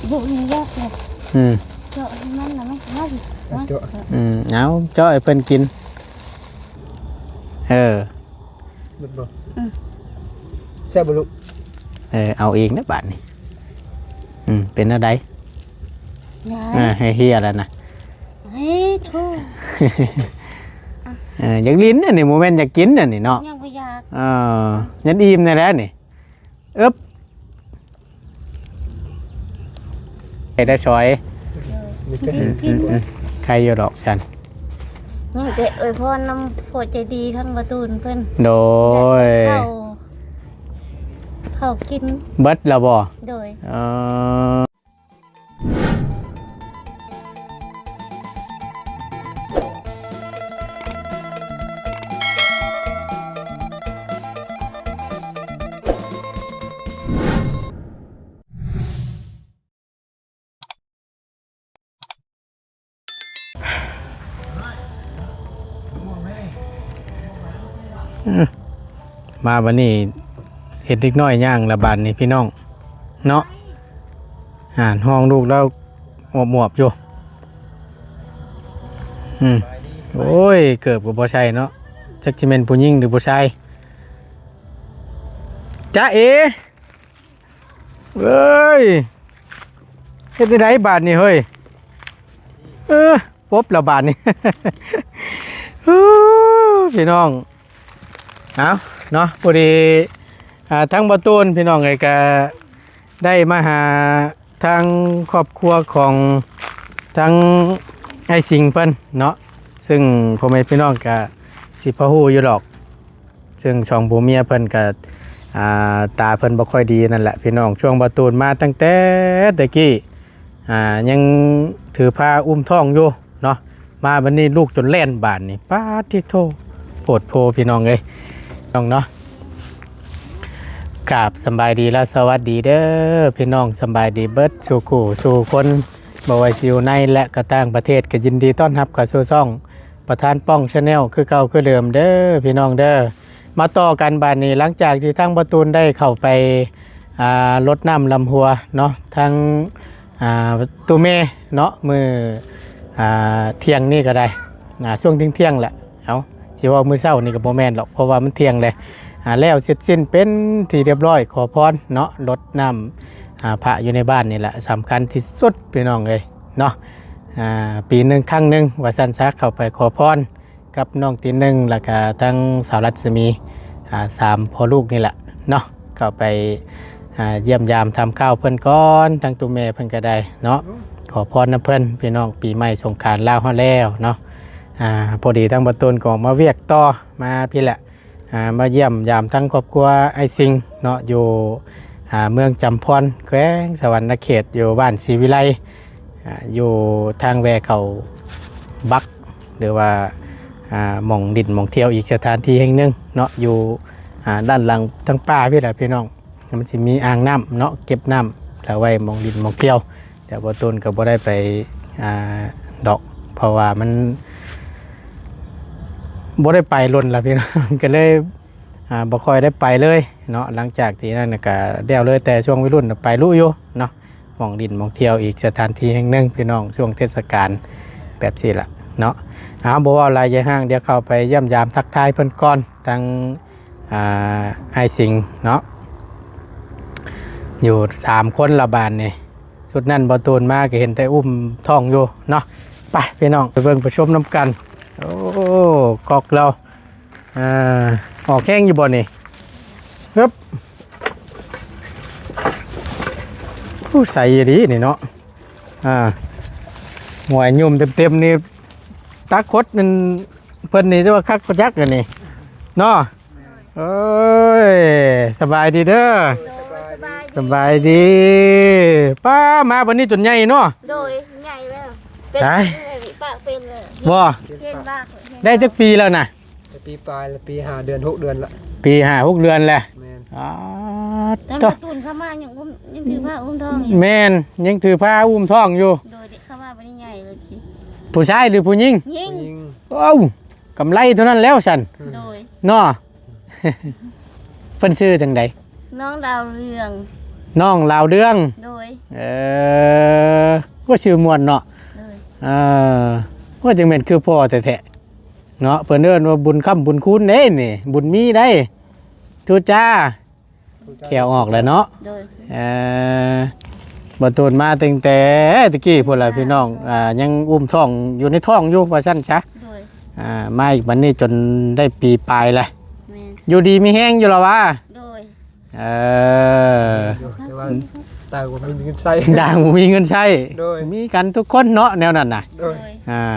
vụ này ra kìa อืม chợ nó là mấy nó gì เจาะ เอาเจ้าให้เพิ่นกินหมดบ่แซ่บบ่ลูก เอาเองนะบาดนี้เป็นอะไร đấy ให้เฮียแล้วนะ đấy thôi อยากลิ้นนี่โมเมนต์อยากกินนี่เนาะ nhưng bây giờ ยันอิ่มนี่แหละนี่อึ๊บไอ้ได้ช้อย มีแต่ ใครอยู่ดอกฉัน nhưng để ơiพ่อน้ำพอใจดีทั้งประตูนเพิ่น โดย เขากิน เบิดแล้วบ่ โดย มาวันนี้เห็ดเล็กน้อยย่างละบาดนี่พี่น้องเนาะห้องลูกแล้วหมวบอยู่โอ้ยเกิดกับบ่ใช่เนาะจักสิเป็นผู้หญิงหรือผู้ชายจ๊ะเอ้ยเฮ็ดได้บาดนี่เฮ้ยปบละบาดนี่ พี่น้องเอาเนาะพอดีทั้งประตูนพี่น้องไงก็ได้มาหาทางครอบครัวของทั้งไอ้สิงเพิ่นเนาะซึ่งพ่อแม่พี่น้องก็สิพะฮู้อยู่ดอกซึ่งช่องผัวเมียเพิ่นก็ตาเพิ่นบ่ค่อยดีนั่นแหละพี่น้องช่วงประตูนมาตั้งแต่ตะกี้ยังถือผ้าอุ้มท้องอยู่เนาะมาวันนี้ลูกจนแล่นบาดนี่ป้าที่โทโปรดโพพี่น้องเลยน้องเนาะกราบสบายดีและสวัสดีเด้อพี่น้องสบายดีเบิดสู่ขู่สู่คนบ่ว่าสิอยู่ในและก็ต่างประเทศก็ยินดีต้อนรับเข้าสู่ช่องประธานป้องชาแนลคือเก่าคือเดิมเด้อพี่น้องเด้อมาต่อกันบาดนี้หลังจากที่ทั้งประตูนได้เข้าไปรดน้ำลำหัวเนาะทั้งตูเมเนาะมือเที่ยงนี่ก็ได้ช่วงเที่ยงแหละเอาสิว่ามือเช้านี่ก็บ่แม่นหรอกเพราะว่ามันเที่ยงเลยแล้วเสร็จสิ้นเป็นที่เรียบร้อยขอพรเนาะรดน้ำพระอยู่ในบ้านนี่แหละสำคัญที่สุดพี่น้องเลยเนาะปีหนึ่งครั้งหนึ่งว่าสันซักเข้าไปขอพรกับน้องตีหนึ่งแล้วก็ทั้งสาวรัศมี3พ่อลูกนี่แหละเนาะเข้าไปเยี่ยมยามทำข้าวเพิ่นก้อนทั้งตัวแม่เพิ่นก็ได้เนาะขอพรนะเพิ่นพี่น้องปีใหม่สงกรานต์ลาวฮอดแล้วเนาะพอดีทั้งประตูนก็มาเวียกต่อมาพี่แหละมาเยี่ยมยามทั้งครอบครัวไอซิงเนาะอยู่เมืองจำพรแขวงสวรรณเขตอยู่บ้านศรีวิไลอยู่ทางแวเขาบักหรือว่าหม่องดินหม่องเที่ยวอีกสถานที่แห่งหนึ่งเนาะอยู่ด้านหลังทั้งป่าพี่แหละพี่น้องมันจะมีอ่างน้ำเนาะเก็บน้ำแล้วไว้หม่องดินหม่องเที่ยวแต่ประตูนก็บ่ได้ไปดอกเพราะว่ามันบ่ได้ไปล้นละพี่น้องก็เลยบ่ค่อยได้ไปเลยเนาะหลังจากที่นั่นก็เดี่ยวเลยแต่ช่วงวัยรุ่นไปรู้อยู่เนาะหม่องดินหม่องเที่ยวอีกสถานที่แห่งหนึ่งพี่น้องช่วงเทศกาลแบบนี้ละเนาะบ่ว่าอะไรใหญ่ห้างเดี๋ยวเข้าไปเยี่ยมยามทักทายเพิ่นก่อนทางไอสิงเนาะอยู่3คนละบานนี่ชุดนั้นบ่ตูนมาก็เห็นแต่อุ้มท้องอยู่เนาะไปพี่น้องไปเบิ่งไปชมน้ำกันโอ้กอกเราออกแข้งอยู่บ่นี่ครับผู้ใส่ดีนี่เนาะหวยยุ่มเต็มๆนี่ตาคดมันเพิ่นนี่จะว่าคักประจักกันนี่เนาะเอ้ยสบายดีเด้อสบายดีป้ามาวันนี้จนใหญ่เนาะ โดยใหญ่แล้วเป็นปากเป็นเลย บ่ เป็นปาก ได้จักปีแล้วนะ ปีปลายละปี5 เดือน 6 เดือนละ ปี5-6 เดือนแหละ แม่น ตอนประตูนเข้ามายังถือผ้าอุ้มท้องอยู่ แม่นยังถือผ้าอุ้มท้องอยู่ โดยเด็กเข้ามาวันนี้ใหญ่เลยที ผู้ชายหรือผู้หญิง ยิง ยิง โอ้กำไรเท่านั้นแล้วฉัน โดย เนาะ เพิ่นชื่อจังใด น้องดาวเรือง น้องลาวเดือง โดย ว่าชื่อม่วนเนาะ โดย ว่าจังแม่นคือพ่อแท้ๆเนาะเพิ่นเอิ้นว่าบุญค้ำบุญคุณเด้นี่บุญมีได้ทูจ้าแขวออกแล้วเนาะ โดย บ่ตูนมาตั้งแต่ตะกี้พุ่นล่ะพี่น้องยังอุ้มท้องอยู่ในท้องอยู่ว่าซั่นซะ โดย มาอีกบัดนี้จนได้ปีปลายแล้ว แม่น อยู่ดีมีแห้งอยู่แล้ววะ โดย แต่ว่าตายกว่าไม่มีเงินใช้ ด่างบ่มีเงินใช้ โดย มีกันทุกคนเนาะแนวนั้นน่ะ โด โด ย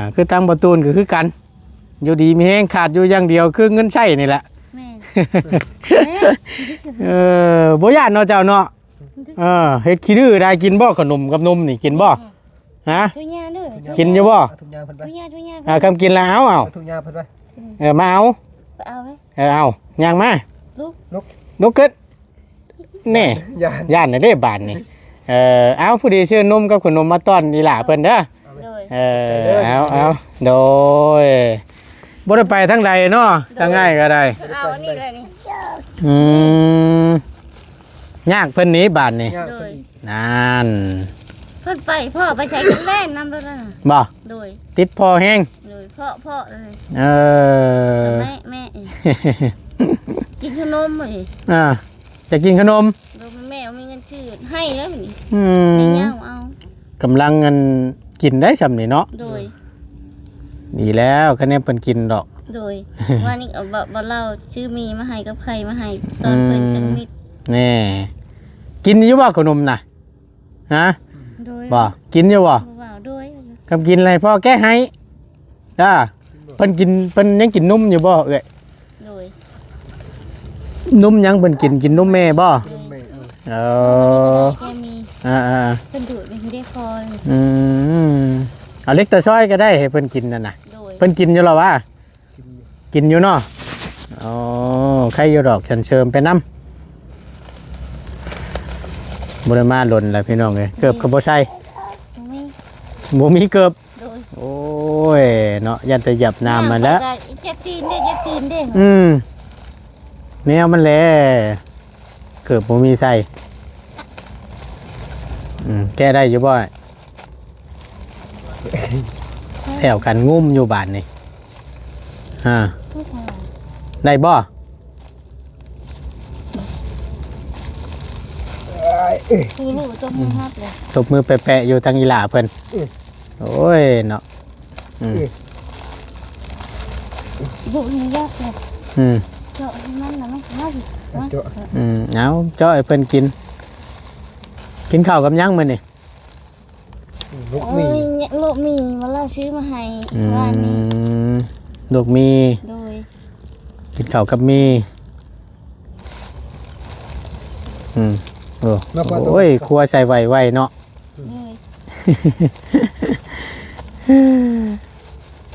ย คือทางประตูนก็คือกัน อยู่ดีมีแห้งขาดอยู่อย่างเดียวคือเงินใช้นี่แหละ แม่น บ่ย่านเนาะเจ้าเนาะเฮ็ดขี้ดื้อได้กินบ่ขนมกับนมนี่กินบ่ฮะ ทุญาเด้อ กินอยู่บ่ ทุกยาเพิ่นไป ทุญา คำกินแล้วเอา ทุกยาเพิ่นไป มาเอา ไปเอาไว้ เอาย่างมา ลูก ลุกขึ้นนี่ ยา ย่านน่ะเด้บานนี่เอาผู้ดีชื่อนมกับขนมมาต้อนอีหล่าเพิ่นเด้อ โดย เอาโดยบ่ได้ไปทางใดเนาะทางง่ายก็ได้ เอาอันนี้เลยนี่ ยากเพิ่นหนี้บานนี่ ยาเพิ่น นั่น เพิ่นไปพ่อไปใช้แล่นน้ำรถนั่นน่ะ บ่ โดย ติดพอแห้ง โดยพ่อเลย เออ แม่กินขนมเลย จะกินขนม โดยแม่มีเงินซื้อให้แล้วนี่ อื ใน ม เงี้ยเอา กำลังเงินกินได้สำนี่เนาะ โดย ดีแล้วคะแนนเพิ่นกินดอก โดยว่านี่เอาบ่เล่าชื่อมีมาให้กับใครมาให้ตอนเพิ่นจังมิด แน่กินอยู่บ่ขนมน่ะฮะ โดย บ่กินอยู่บ่ บ่ว่าโดย กำกินอะไรพ่อแก้ให้จ้าเพิ่นกินเพิ่นยังกินนมอยู่บ่เอ้ย โดย นมยังเพิ่นกินนมแม่บ่ แม่ เออ แกมี อ่า เพิ่นดูดเป็นได้คอย เอาเล็กตัวซอยก็ได้ให้เพิ่นกินนั่นน่ะ โดย เพิ่นกินอยู่หรอวะ กินอยู่กินอยู่เนาะอ๋อใครอยู่ดอกฉันเชิมไปน้ำบริมาหล่นแล้วพี่น้องเลยเกือบกับบ่ใช่ มี บ่มีเกือบ โดย โอ้ยเนาะยันแต่หยับน้ำมันแล้ว เจ็บตีนเด้เจ็บตีนเด้ แนวมันแหละเกือบบ่มีใส่แก้ได้อยู่บ่แถวกันงุ้มอยู่บ้านนี่ได้บ่ คือลูกตัวมือฮับเลย ตบมือแปะๆอยู่ทางอีหล่าเพิ่นโอ้ยเนาะ ลูกนี่ยากเลย เจาะให้มันนะไม่ฮับ เจาะ เอาเจ้าไอ้เพิ่นกินข้าวกับหยังมื้อนี่ ลูก โอ้ มี ยเนี่ยลูกมีมาล่าซื้อมาให้ว่านี่ ลูกมี โดย กินข้าวกับมีโอ้ยครัวใส่ไวๆเนาะ โดย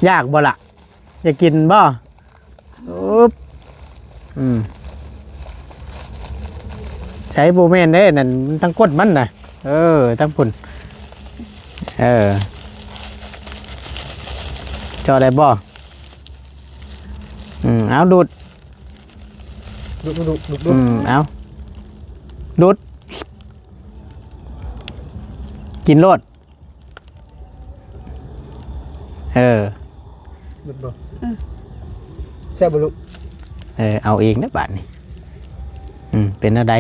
ยากบ่ล่ะจะกินบ่อุ๊บใช้โบแมนได้นั่นทั้งกดมันน่ะทั้งปุ่นจอได้บ่เอาดูด ลูก เอาดูดกินโลดลูกบ่แซ่บบ่ลูก เอาเองนะบาทนี่เป็นอะไร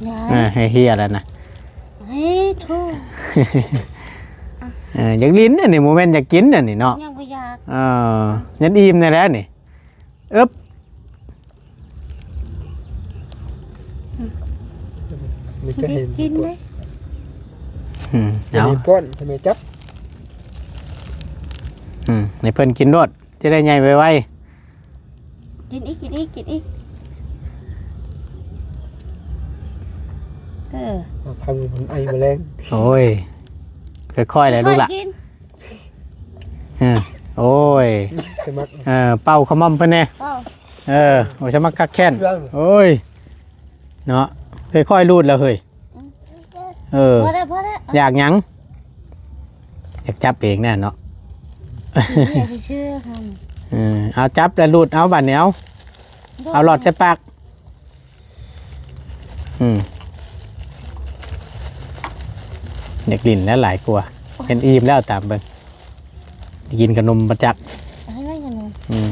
ยาย ให้เฮียแล้วนะ เฮ้ยทู่ อยากลิ้นนี่โมเมนต์อยากกินนี่เนาะ ยังไม่อยาก ยันอิ่มนี่แหล้วนี่อึ๊บ มีก็เห็น กินเลย เอา เอา ป้อนทำไมจับ ในเพิ่นกินรสจะได้ใหญ่ไว กินอีกกินอีกกินอีกพังมันไอแมลง ๆโอ้ยค่อยๆเลยลูกล่ะ กิน โอ้ย ใช่มัก เป่าขมอมเพิ่นแน่ เปล่า โอ้ยจะมากักแค้น เครื่อง โอ้ยเนาะค่อยๆรูดแล้วเฮ้ยพอแล้วพอแล้ว อยากหยังอยากจับเองแน่เนาะ อย่าไปเชื่อค เอาจับแล้วรูดเอาบัดเหนียว ำ เอาหลอดใส่ปาก เด็กลิ้นแล้วหลายกลัวาเห็นอิ่มแล้วตามเบิ่งกินขนมประจักษ์ ให้ไว้กันหนู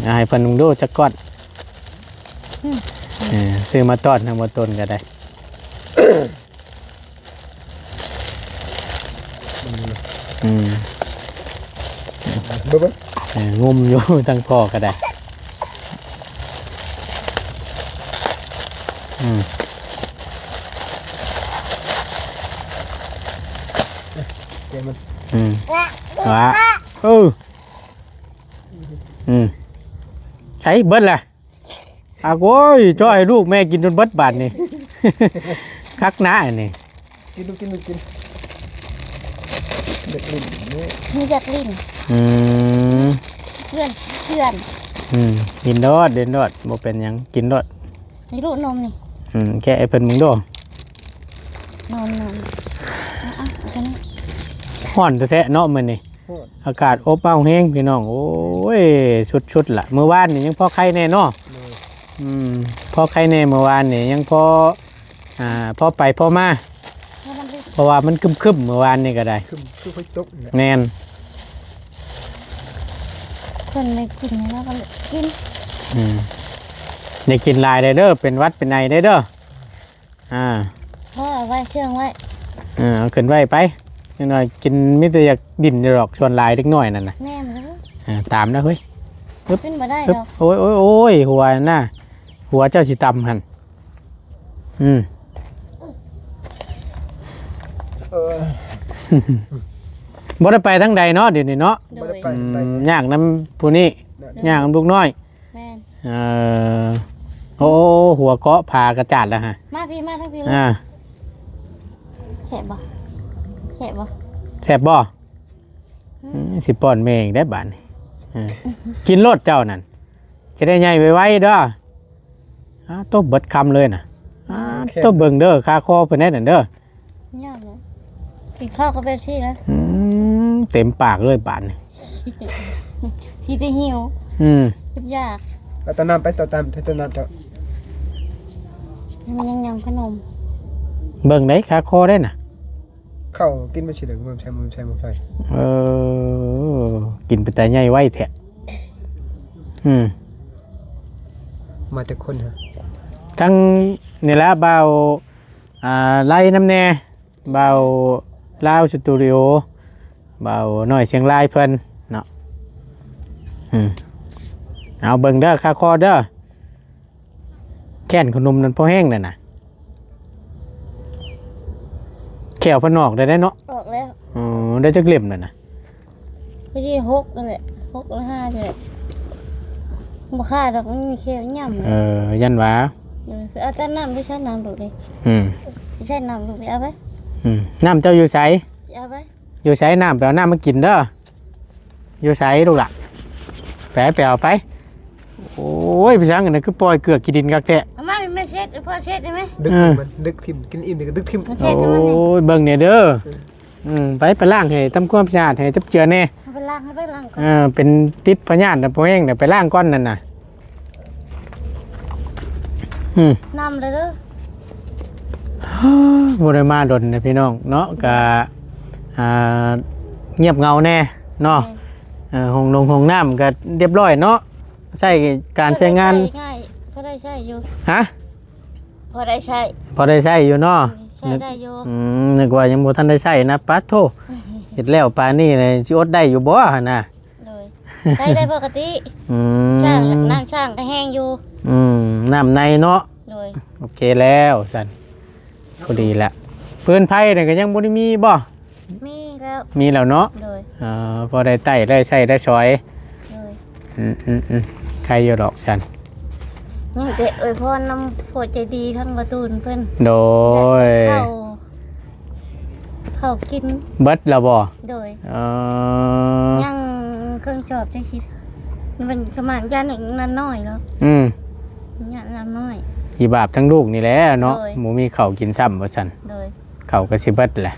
เอาให้เพิ่นนุ่งดูจักก้อนซื้อมาต้อนทางบ่ต้นก็ได้อืม เบิ่ง งุมอยู่ ตั้งพ่อก็ได้อืม เดี๋ยวมัน ว้าใช้เบิดแหละโอ้ยจ้อยลูกแม่กินจนเบิดบาทนี่ คักหน้านี่ กินดูกินเด็กลิ้นนี่ มีจักลิ้น อืม เพื่อน กินโดดเดินโดดบ่เป็นหยังกินโดด ในลูกนมนี่ แค่ไอ้เพิ่นมึงโด นมเอากันนี่ ฮ้อนแท้ๆเนาะมื้อนี้ โคตร อากาศอบอ้าวแฮงพี่น้องโอ้ยสุดๆล่ะมื้อวานนี่ยังพอไข้แน่เนาะ เลย พอไข้แน่เมื่อวานนี่ยังพอพอไปพอมา ให้มันลิ้น เพราะว่ามันครึมๆเมื่อวานนี่ก็ได้ คือไฟตกเนี่ย แน่น คนไม่กินแล้วก็กิน อย่ากินหลายได้เด้อเป็นหวัดเป็นไอได้เด้อพ่อเอาไว้เชื่องไว้ เอาขึ้นไว้ไปจังหน่อยกินมิตรอยากดินอยู่ดอกชวนหลายเล็กน้อยนั่นน่ะ แน่มเลย ตามนะเฮ้ย ขึ้นมาได้ ปึ๊บ ดอก โอ้ยหัวน่ะหัวเจ้าสิตำหั่นบ่ได้ไปทั้งใดเนาะเดี๋ยวนี้เนาะ โด บ่ ย ได้ไปไป ยากน้ำผู้นี้ยากน้ำลูกน้อย แม่น โอ้หัวเกาะพากระจาดแล้วฮะ มาพี่มาทั้งพี่เลย อ่า แฉะบ่แฉะบ่ แซ่บบ่สิป้อนแม่อีกได้บาดนี่กินรสเจ้านั่นจะได้ใหญ่ไวๆเด้อต้มเบิดคำเลยน่ะต้มเบิ่งเด้อคาคอเพิ่นแน่นั่นเด้อย ากเลยกินข้าวก็เป็นที่แล้ว เต็มปากเลยบาดนี่ พี่จะหิว เป็นยาก เอาตะน้ำไปตะน้ำตะน้ำจะ มันยังขนม เบิ่งได้คาคอได้น่ะ เข้ากินไม่ใช่เหรอมือใช้ กินไปแต่ใหญ่ไวแท้มาแต่คนฮะ ทั้งนี่แหละเบาไล่น้ำแน่เบาลาวสตูดิโอเบาหน่อยเชียงรายเพิ่นเนาะเอาเบิ่งเด้อคาคอเด้อแค่นขนมนั่นพอแห้งนั่นน่ะแขวพนอกได้เนาะ ออกแล้ว ได้จักเล่มนั่นน่ะ พี่ที่6นั่นแหละ6หรือ5นี่แหละบ่ค่าดอกมันมีเคี้ยวย่ำเลย ยันหวา คือเอาแต่น้ำไปใช้น้ำดูดิใช้น้ำดูไปเอาไป น้ำเจ้าอยู่ไส เอาไป อยู่ไสน้ำไปเอาน้ำมากินเด้ออยู่ไสลูกหล่ะไปเอาไปโอ้ยพี่ช้างอันนั้นคือปล่อยเกลือกกินดินกักแท้ เอามาไม่เช็ดพ่อเช็ดได้ไหม ดึกมันดึกทิมกินอิ่มเดี๋ยวก็ดึกทิม มา โอ เช็ดให้มันนี่ ้ยเบิ่งเนี่ยเด้อไปล้างให้ทำความสะอาดให้จับเจือแน่ ให้ไปล้างก่อน เป็นติดพยาธินะพ่อแห้งเดี๋ยวไปล้างก้อนนั่นน่ะน้ำเลยเด้อ บ่ได้มาดนนะพี่น้องเนาะก็เงียบเงาแน่เนาะห้องน้ำก็เรียบร้อยเนาะใช้การใช้งาน ง่ายพอได้ใช้อยู่ ฮะ พอได้ใช้ พอได้ใช้อยู่เนาะ ใช้ได้อยู่ นึกว่ายังบ่ทันได้ใช้นะปัดโทเฮ็ดแล้วปานนี้เลยสิอดได้อยู่บ่หั่นน่ะ เลยได้ปกติช่างน้ำช่างก็แห้งอยู่ น้ำในเนาะ เลย โอเคแล้วสันพอดีแหละปืนไผ่เนี่ยก็ยังบ่ได้มีบ่ มีแล้ว มีแล้วเนาะ เลย พอได้ไต่ได้ใส่ได้ช้อย เลย ใครอยู่ดอกสัน ยังเตะอวยพรนำโปรดใจดีทั้งประตูนเพิ่น โดย เข้ากิน เบิดแล้วบ่ โดย เออ ยังเครื่องชอบจังสิมันสมานยาหนึ่งนั้นน้อยแล้วยานั้นน้อย อีบาปทั้งลูกนี่แหละเนาะ โดย หมูมีข้าวกินซ้ำบ่สัน โดย ข้าวก็สิเบิดแหละ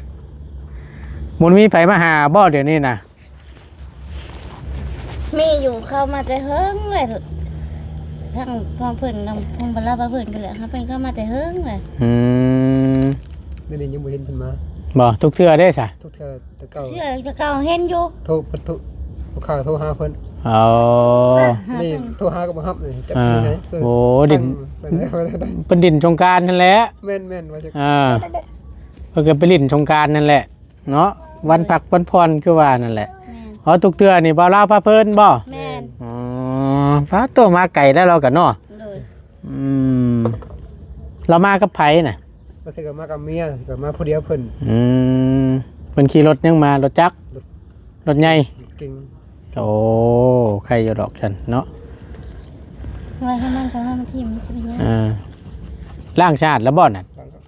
หมูมีไผมาหาบ่เดี๋ยวนี้นะ มีอยู่เข้ามาแต่เฮิงเลยทั้งพ่อเพิ่นทั้งพ่อบรรลาเพิ่นไปเลยครับเพิ่นเข้ามาแต่เฮิงเลย นี่ยังไม่เห็นเพิ่นมา บ่ทุกเทื่อได้ซะ ทุกเทื่อแต่เก่า เชื่อจะเก่าเห็นอยู่ โทรเพิ่นลูกค้าโทรหาเพิ่น เอา นี่โทรหาก็บ่รับเลยจัก อ่า นี่ไง โอ้ดิน ไปได้ เป็นดินสงกรานต์นั่นแหละ แม่นว่าจะ เพิ่นก็ไปลิ้นสงกรานต์นั่นแหละเนาะวันพักวันพรคือว่านั่นแหละ แม่น อ๋อทุกเทื่อนี่บ่ลาวพาเพิ่นบ่ แม่น อ๋อฟ้าโตมาไก่แล้วเรากันเนาะ เลย เรามากับไผน่ะ บ่สิก็มากับเมียก็มาผู้เดียวเพิ่น เพิ่นขี่รถยังมารถจักรรถใหญ่ เก่ง โอ้ใครอยู่ดอกฉันเนาะ ไว้ให้มันทำให้มันทิ่มมันจะเป็นยังไง ล่างชาติแล้วบ่น่ะ ฟังครับ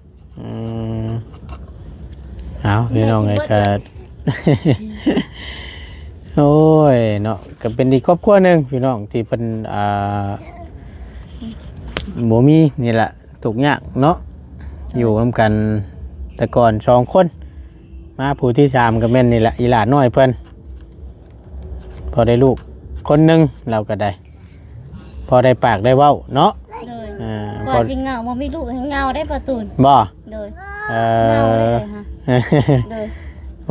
เอาพี่น้องไอ้ก็ โอ้ยเนาะก็เป็นอีกครอบครัวหนึงพี่น้องที่เป็นบ่มีนี่แหละทุกข์ยากเนาะอยู่นำกันแต่ก่อน2 คนมาผู้ที่3ก็แม่นนี่แหละอีหลาน้อยเพิ่นพอได้ลูกคนหนึงเราก็ได้ พอได้ปากได้เว้าเนาะ เลย พ ก่ อ อนสิเหงาบ่มีลูกให้เหงาได้ประตูน บ่ เลย เอ เหงาเลย อ ฮะเลย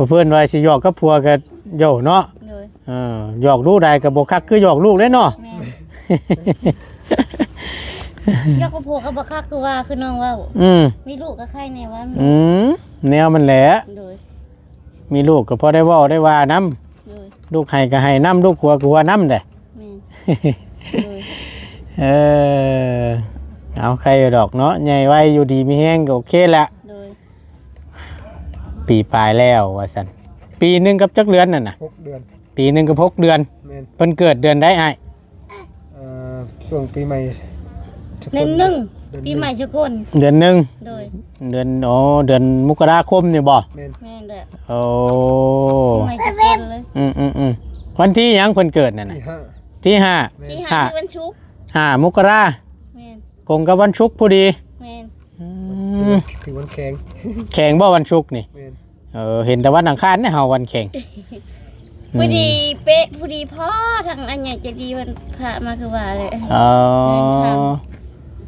เพื่อนว่าสิหยอกกับผัวก็โยเนาะ เลย หยอกลูกได้ก็บ่คักคือหยอกลูกเลยเนาะ แม่ยกกระโพกกับบักคักคือว่าคือน้องว่า มีลูกก็ใครแน่ว่า แนวมันแหละ เลย มีลูกก็พอได้เว้าได้ว่านํ เลย ลูกให้ก็ให้นํลูกผัวก็ว่านํเด้ แม่เลย เอาใครอยู่ดอกเนาะใหญ่ไว้อยู่ดีมีแฮงก็โอเคละ เลย ปีปลายแล้วว่าซั่นปีหนึงกับจักเดือนนั่นน่ะ 6 เดือน ปีหนึงกับ6 เดือน แม่น เพิ่นเกิดเดือนใดอ้าย ช่วงปีใหม่ทุกค เดือนหนึ่งปีใหม่ทุกคน เดือนหนึง โดย เดือนมกราคมนี่บ่ แม่น แม่นแหละ โอ้ ปีใหม่ทุกคนเลย วันที่หยังเพิ่นเกิดนั่นน่ะ ที่ห้า ที่ แม่น ที่หาที่วันชุกร์ 5มกรา แม่น คงกับวันศุกร์พอดี แม่น ถึงวันแข็ง แข่งบ่วันศุกร์นี่ แม่น เห็นแต่วันอังคารเนี่ยเฮาวันแข่ง พอดีเป๊ะพอดีพ่อทางอันใหญ่จะดีวันพระมาคือว่าเลย อ๋อ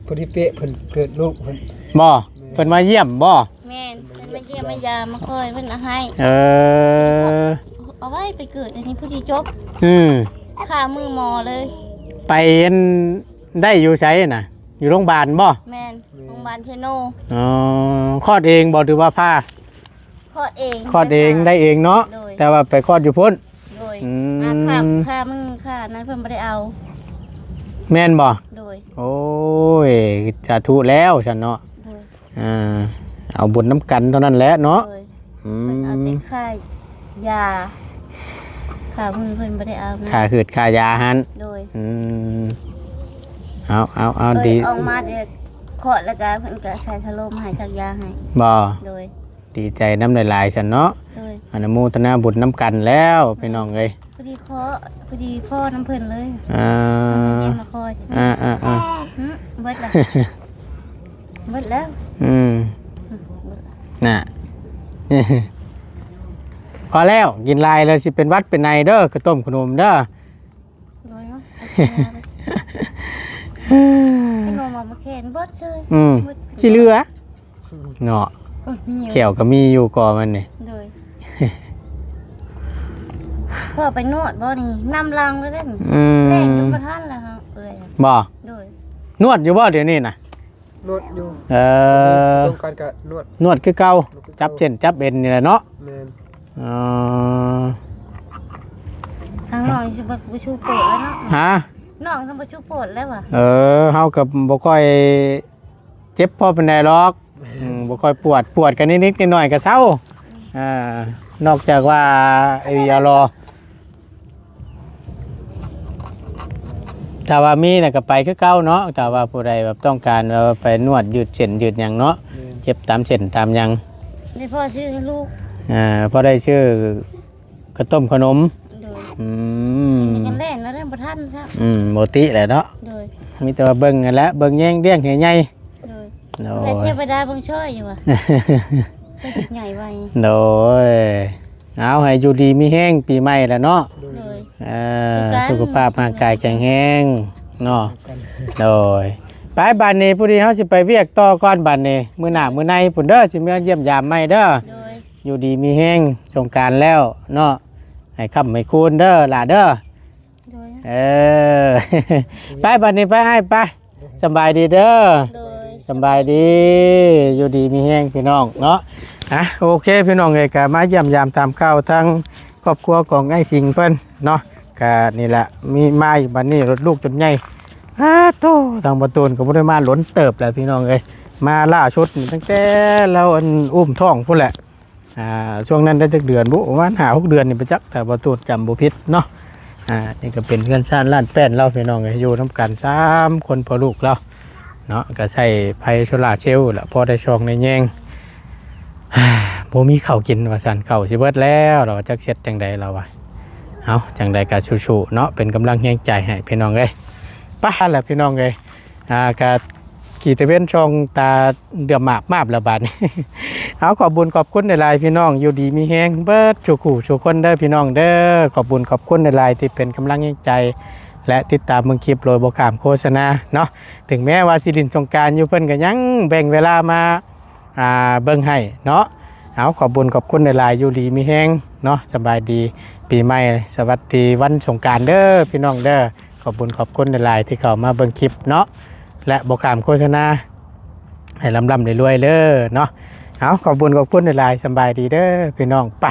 พอดีเป๊ะเพิ่นเกิดลูกเพิ่น บ่เพิ่นมาเยี่ยมบ่ แม่นมันมาเยี่ยมมายามมาคอยมันเอาให้ เอาไว้ไปเกิดอันนี้พอดีจบขามือหมอเลย ไปได้อยู่ไสน่ะ อยู่โรงพยาบาลบ่ แม่นโรงพยาบาลเชโน อ๋อคลอดเองบ่หรือว่าพา คลอดเอง คลอดเองได้เองเนาะแต่ว่าไปคลอดอยู่พุ่น โดย อืม ค่ามึงค่านั้นเพิ่นบ่ได้เอา แม่นบ่ โดย โอ้ยสาธุแล้วฉันเนาะ โดย เอาบุญน้ำกันเท่านั้นแหละเนาะ โดยเพิ่นเอาแต่ค่ายาค่ามือเพิ่นบ่ได้เอานะ ค่าหืดค่ายาหัน โดย เอาดี ออกมาเดี๋ยวขอดแล้วก็เพิ่นก็ใส่ทะโลมให้ชักยาให้ บ่ โดย ดีใจน้ำหลายๆฉันเนาะ โดย อนุโมทนาบุญน้ำกันแล้วพี่น้องเอ้ย พอดีพ่อน้ำเพิ่นเลย อ่า เยี่ยมมาคอย เบิดละเบิดแล้ว น่ะ พอแล้วกินลายแล้วสิเป็นวัดเป็นไนเด้อกระต้มขนมเด้อ โดยเนาะขนมมาแขนเบิดเลย สิเหลือเนาะ มีอยู่ แขวก็มีอยู่ก่อมันนี่ โดยพ่อไปนวดบ่นี่นำลังเลยเด้อแดงจนบ่ทันแล้วฮะเอ้ย บ่ โดย นวดอยู่บ่เดี๋ยวนี้น่ะ นวดอยู่ ต รงกันกับนวด นวดคือเก่าจับเส้นจับเอ็นนี่แหละเนาะ แม่น ทางน้องสิบ่ชูโปดแล้วเนาะ ฮะ น้องทำบ่ชูโปดแล้วว่ะ เฮากับบ่ค่อยเจ็บพอปานใดหรอกบ่ค่อยปวดกันนิดๆหน่อยๆก็เซานอกจากว่าไอ้ยารอถ้าว่ามีน่ะก็ไปคือเก่าเนาะถ้าว่าผู้ใดแบบต้องการว่าไปนวดยืดเส้นยืดหยังเนาะเจ็บตามเส้นตามหยัง นี่พ่อชื่อให้ลูก พอได้ชื่อกระต้มขนม โดย กันแล่นแล้วเรื่องประทันครับ โมติแหละเนาะ โดย มีแต่ว่าเบิ่งกันแหล้วเบิ่งแย่งเลี้ยงใหญ่ โดย ๆโด แต่ ย เทพดาเบางช่อยอยู่ว่ะเป็นใหญ่ไว้ โดยเอาให้อยู่ดีมีแห้งปีใหม่แล้วเนาะ โดย สุขภาพร่างกายแข็งแรงเนาะโดยไปบ้านนี้ผู้ที่เฮาสิไปเวียกต่อก่อนบ้านนี้มื้อหน้ามื้อในพุ่นเด้อสิมาเยี่ยมยามใหม่เด้อ โดย อยู่ดีมีแห้งสงกรานต์แล้วเนาะให้ค่ำให้คูณเด้อหล่ะเด้อ โดย เออ ไปบัดนี้ไปให้ไปสำบายดีเด้อ โดย สำบายดีอยู่ดีมีแห้งพี่น้องเนาะอ่ะโอเคพี่น้องเอ้ยก็มาเยี่ยมยามตามข่าวทั้งครอบครัวของไอ้สิงห์เพิ่นเนาะก็นี่แหละมีมาอีกบัดนี้รถลูกจนใหญ่อ้าโตทางประตูนก็บ่ได้มาหล้นเติบแหละพี่น้องเอ้ยมาล่าชุดนี่ตั้งแต่เราอันอุ้มท้องพุ่นแหละช่วงนั้นได้จักเดือนบุประมาณ5-6 เดือนนี่ไปจักแต่ประตูนจำบ่ผิดเนาะนี่ก็เป็นเพื่อนชาติล้านแป้นเราพี่น้องเอ้ยอยู่นํกัน3 คนพ่อลูกเราเนาะก็ใช้ไผโซล่าร์เซลล์แหละพอได้ช่องในแยง บ่มีข้าวกินว่าซั่นข้าวสิเบิดแล้วเราจักเสร็จจังใดเราว่าเอาจังใดก็สู้ๆเนาะเป็นกำลังแรงใจให้พี่น้องเอ้ยไปแหละพี่น้องเอ้ยก็ขี่ตะเวนช่องตาเดือมมากละบาดนี้ เอาขอบบุญขอบคุณในหลายพี่น้องอยู่ดีมีแฮงเบิดสู่ขู่สู่คนเด้อพี่น้องเด้อขอบบุญขอบคุณในหลายที่เป็นกำลังแรงใจและติดตามเบิ่งคลิปโดยบ่ข้ามโฆษณาเนาะถึงแม้ว่าสิรินสงกรานต์อยู่เพิ่นก็ยังแบ่งเวลามาเบิ่งให้เนาะเอาขอบบุญขอบคุณในหลายอยู่ดีมีแฮงเนาะสบายดีปีใหม่สวัสดีวันสงกรานต์เด้อพี่น้องเด้อขอบบุญขอบคุณในหลายที่เข้ามาเบิ่งคลิปเนาะและบ่ข้ามโฆษณาให้ร่ำๆรวยๆเด้อเนาะเอาขอบคุญขอบคุณในหลายสบายดีเด้อพี่น้องไป